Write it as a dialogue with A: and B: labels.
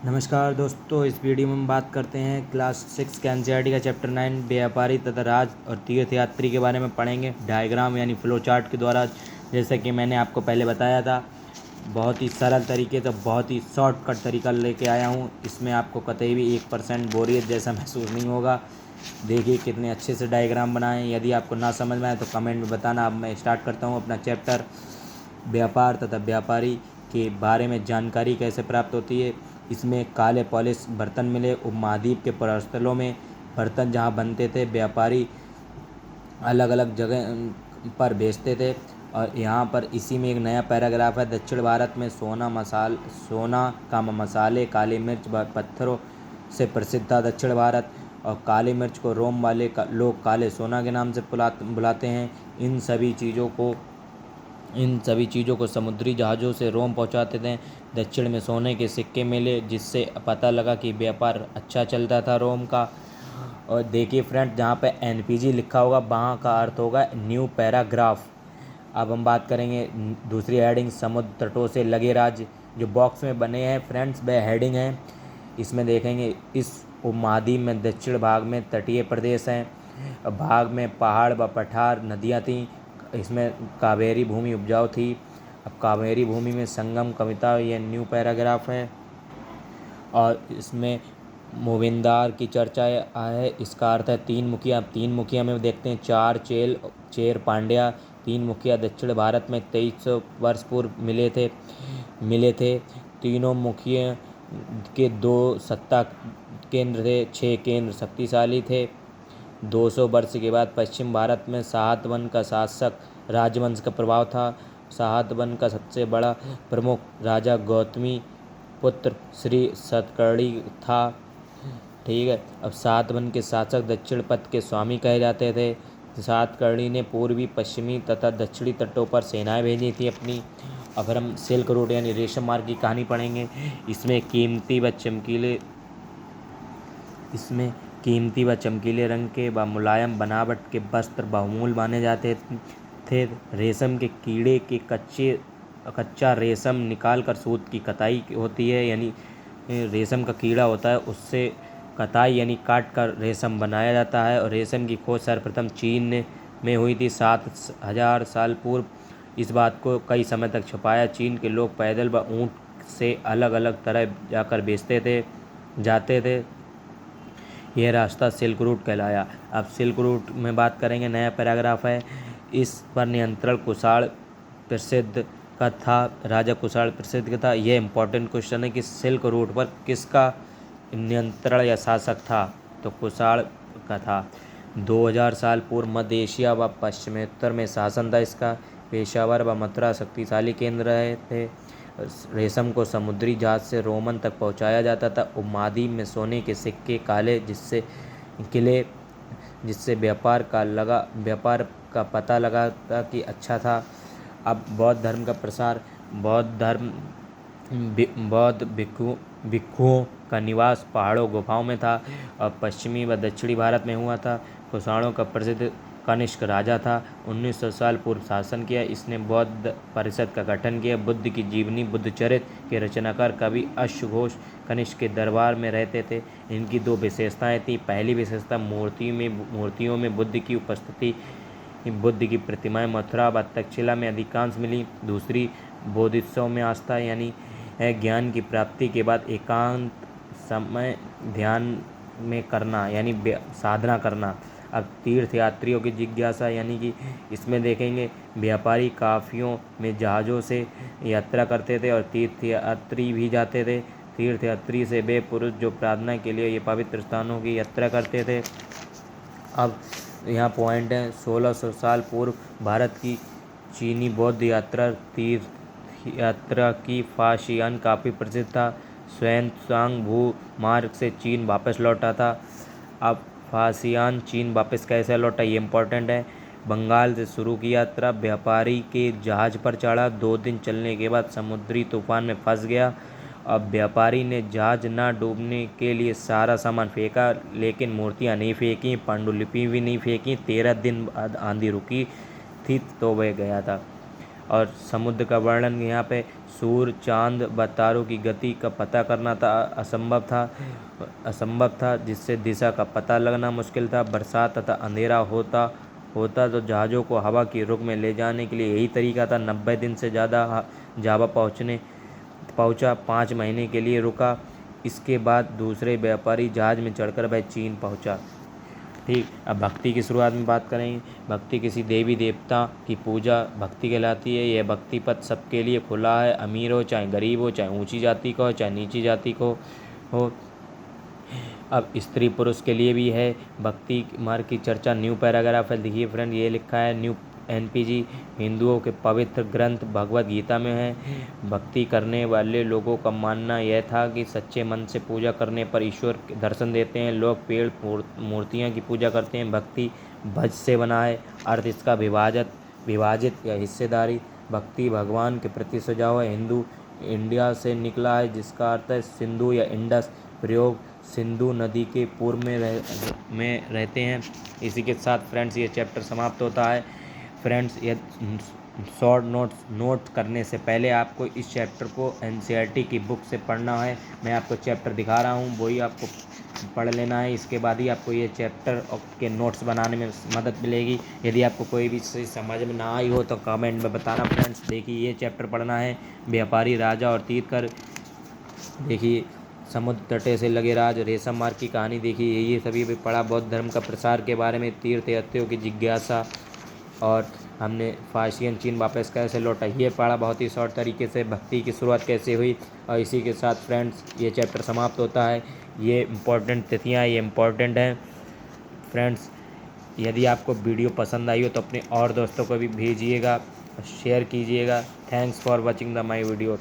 A: नमस्कार दोस्तों, इस वीडियो में हम बात करते हैं क्लास 6 के एनसीईआरटी का चैप्टर 9 व्यापारी तथा राज और तीर्थयात्री के बारे में पढ़ेंगे। डायग्राम यानी फ्लो चार्ट के द्वारा, जैसा कि मैंने आपको पहले बताया था, बहुत ही सरल तरीके से बहुत ही शॉर्टकट तरीका लेके आया हूँ। इसमें आपको कतई भी 1% बोरियत जैसा महसूस नहीं होगा। देखिए कितने अच्छे से डायग्राम बनाएं। यदि आपको ना समझ में आए तो कमेंट में बताना। अब मैं स्टार्ट करता हूँ अपना चैप्टर। व्यापार तथा व्यापारी के बारे में जानकारी कैसे प्राप्त होती है। इसमें काले पॉलिश बर्तन मिले। उपमहाद्वीप के प्रस्थलों में बर्तन जहाँ बनते थे, व्यापारी अलग अलग जगह पर बेचते थे। और यहाँ पर इसी में एक नया पैराग्राफ है। दक्षिण भारत में सोना का मसाले, काली मिर्च पत्थरों से प्रसिद्ध था दक्षिण भारत। और काली मिर्च को रोम वाले लोग काले सोना के नाम से बुलाते हैं। इन सभी चीज़ों को समुद्री जहाज़ों से रोम पहुंचाते थे। दक्षिण में सोने के सिक्के मिले, जिससे पता लगा कि व्यापार अच्छा चलता था रोम का। और देखिए फ्रेंड, जहाँ पे एनपीजी लिखा होगा वहाँ का अर्थ होगा न्यू पैराग्राफ। अब हम बात करेंगे दूसरी हेडिंग, समुद्र तटों से लगे राज्य। जो बॉक्स में बने हैं फ्रेंड्स, वह हेडिंग है। इसमें देखेंगे इस उपमहाद्वीप में दक्षिण भाग में तटीय प्रदेश हैं, भाग में पहाड़ व पठार नदियाँ थीं। इसमें कावेरी भूमि उपजाऊ थी। अब कावेरी भूमि में संगम कविता, यह न्यू पैराग्राफ है। और इसमें मोविंदार की चर्चा है। इसका अर्थ है तीन मुखिया। तीन मुखिया में देखते हैं चार चेर पांड्या। तीन मुखिया दक्षिण भारत में 2300 वर्ष पूर्व मिले थे। तीनों मुखिया के 2 सत्ता केंद्र थे, 6 केंद्र शक्तिशाली थे। 200 वर्ष के बाद पश्चिम भारत में सातवाहन का शासक राजवंश का प्रभाव था। सातवाहन का सबसे बड़ा प्रमुख राजा गौतमी पुत्र श्री सतकर्णी था। ठीक है। अब सातवाहन के शासक दक्षिण पथ के स्वामी कहे जाते थे। सातकर्णी ने पूर्वी, पश्चिमी तथा दक्षिणी तटों पर सेनाएं भेजी थी अपनी। अब हम सिल्क रूट यानी रेशम मार्ग की कहानी पढ़ेंगे। इसमें कीमती व चमकीले रंग के व मुलायम बनावट के वस्त्र बहुमूल्य माने जाते थे। रेशम के कीड़े के कच्चा रेशम निकालकर सूत की कताई होती है, यानी रेशम का कीड़ा होता है, उससे कताई यानी काट कर रेशम बनाया जाता है। और रेशम की खोज सर्वप्रथम चीन में हुई थी 7000 साल पूर्व। इस बात को कई समय तक छुपाया। चीन के लोग पैदल व ऊँट से अलग अलग तरह जाकर जाते थे। यह रास्ता सिल्क रूट कहलाया। अब सिल्क रूट में बात करेंगे, नया पैराग्राफ है। इस पर नियंत्रण कुषाण प्रसिद्ध का था, राजा कुषाण प्रसिद्ध का था। यह इम्पोर्टेंट क्वेश्चन है कि सिल्क रूट पर किसका नियंत्रण या शासक था, तो कुषाण का था। 2000 साल पूर्व मध्य एशिया व पश्चिमोत्तर में शासन था इसका। पेशावर व मथुरा शक्तिशाली केंद्र रहे थे। रेशम को समुद्री जहाज से रोमन तक पहुंचाया जाता था। उपमहाद्वीप में सोने के सिक्के काले जिससे व्यापार का पता लगा था कि अच्छा था। अब बौद्ध धर्म का प्रसार। बौद्ध भिक्षुओं का निवास पहाड़ों गुफाओं में था और पश्चिमी व दक्षिणी भारत में हुआ था। कुषाणों का प्रसिद्ध कनिष्क राजा था। 1900 साल पूर्व शासन किया। इसने बौद्ध परिषद का गठन किया। बुद्ध की जीवनी बुद्धचरित के रचनाकार कवि अश्वघोष कनिष्क के दरबार में रहते थे। इनकी 2 विशेषताएं थीं। पहली विशेषता, मूर्तियों में बुद्ध की उपस्थिति। बुद्ध की प्रतिमाएं मथुरा व तक्षशिला में अधिकांश मिली। दूसरी, बोधिसत्व में आस्था, यानी ज्ञान की प्राप्ति के बाद एकांत समय ध्यान में करना, यानी साधना करना। अब तीर्थयात्रियों की जिज्ञासा, यानी कि इसमें देखेंगे व्यापारी काफियों में जहाज़ों से यात्रा करते थे और तीर्थयात्री भी जाते थे। तीर्थयात्री से वे पुरुष जो प्रार्थना के लिए ये पवित्र स्थानों की यात्रा करते थे। अब यहाँ पॉइंट है, 1600 साल पूर्व भारत की चीनी बौद्ध तीर्थ यात्रा की फाशियान काफ़ी प्रसिद्ध था। xuanzang भू मार्ग से चीन वापस लौटा था। अब फाशियान चीन वापस कैसे लौटा, ये इम्पोर्टेंट है। बंगाल से शुरू की यात्रा। व्यापारी के जहाज़ पर चढ़ा। 2 दिन चलने के बाद समुद्री तूफान में फंस गया। अब व्यापारी ने जहाज़ न डूबने के लिए सारा सामान फेंका, लेकिन मूर्तियाँ नहीं फेंकी, पांडुलिपि भी नहीं फेंकी। 13 दिन बाद आंधी रुकी थी तो वह गया था। और समुद्र का वर्णन यहाँ पे सूर्य, चांद व तारों की गति का पता करना था असंभव था, जिससे दिशा का पता लगना मुश्किल था। बरसात तथा अंधेरा होता तो जहाज़ों को हवा की रुख में ले जाने के लिए यही तरीका था। 90 दिन से ज़्यादा जावा पहुँचा, 5 महीने के लिए रुका। इसके बाद दूसरे व्यापारी जहाज़ में चढ़कर वह चीन पहुँचा। ठीक, अब भक्ति की शुरुआत में बात करेंगे। भक्ति किसी देवी देवता की पूजा भक्ति कहलाती है। यह भक्ति पथ सबके लिए खुला है, अमीर हो चाहे गरीब हो, चाहे ऊंची जाति का हो चाहे नीची जाति को हो। अब स्त्री पुरुष के लिए भी है। भक्ति मार्ग की चर्चा न्यू पैराग्राफ है। देखिए फ्रेंड, ये लिखा है न्यू NPG, हिंदुओं के पवित्र ग्रंथ भगवद गीता में है। भक्ति करने वाले लोगों का मानना यह था कि सच्चे मन से पूजा करने पर ईश्वर दर्शन देते हैं। लोग पेड़ मूर्तियाँ की पूजा करते हैं। भक्ति भज से बना है, अर्थ इसका विभाजित या हिस्सेदारी। भक्ति भगवान के प्रति सजाव है। हिंदू इंडिया से निकला है, जिसका अर्थ है सिंधु या इंडस। प्रयोग सिंधु नदी के पूर्व में रहते हैं। इसी के साथ फ्रेंड्स ये चैप्टर समाप्त होता है। फ्रेंड्स, ये शॉर्ट नोट करने से पहले आपको इस चैप्टर को NCERT की बुक से पढ़ना है। मैं आपको चैप्टर दिखा रहा हूँ, वही आपको पढ़ लेना है। इसके बाद ही आपको ये चैप्टर के नोट्स बनाने में मदद मिलेगी। यदि आपको कोई भी चीज़ समझ में ना आई हो तो कमेंट में बताना फ्रेंड्स। देखिए, ये चैप्टर पढ़ना है, व्यापारी, राजा और तीर्थकर। देखिए, समुद्र तटे से लगे राज, रेशम मार्ग की कहानी। देखिए, ये सभी भी पढ़ा। बौद्ध धर्म का प्रसार के बारे में, तीर्थयात्रियों की जिज्ञासा, और हमने फारसियन चीन वापस कैसे लौटा, ये पढ़ा बहुत ही शॉर्ट तरीके से। भक्ति की शुरुआत कैसे हुई, और इसी के साथ फ्रेंड्स ये चैप्टर समाप्त होता है। ये इम्पोर्टेंट तिथियाँ, ये इम्पोर्टेंट हैं फ्रेंड्स। यदि आपको वीडियो पसंद आई हो तो अपने और दोस्तों को भी भेजिएगा, शेयर कीजिएगा। Thanks for watching the my video.